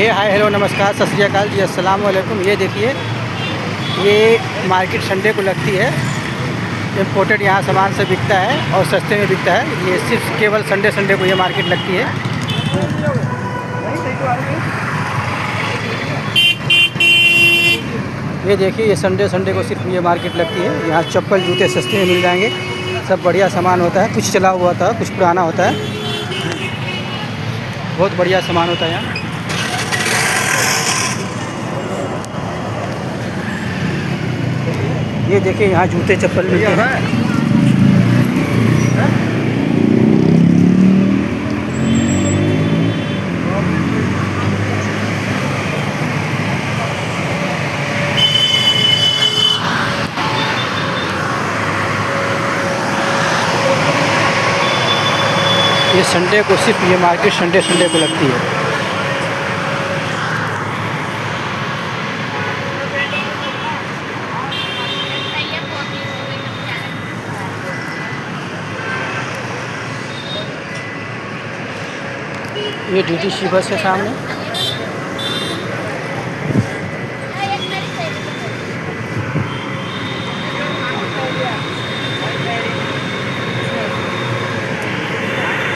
Hi hello नमस्कार सत श्री अकाल जी, अस्सलाम वालेकुम। ये देखिए, ये मार्केट संडे को लगती है। इम्पोर्टेड यहाँ सामान से बिकता है और सस्ते में बिकता है। ये सिर्फ केवल संडे संडे को ये मार्केट लगती है। ये देखिए, ये संडे संडे को सिर्फ ये मार्केट लगती है। यहाँ चप्पल जूते सस्ते में मिल जाएंगे। सब बढ़िया सामान होता है, कुछ चला हुआ होता है, कुछ पुराना होता है। बहुत बढ़िया सामान होता है यहाँ। ये देखिए, यहाँ जूते चप्पल मिलते हैं। ये संडे को सिर्फ ये मार्केट संडे संडे को लगती है। ये डीटीसी बस है सामने।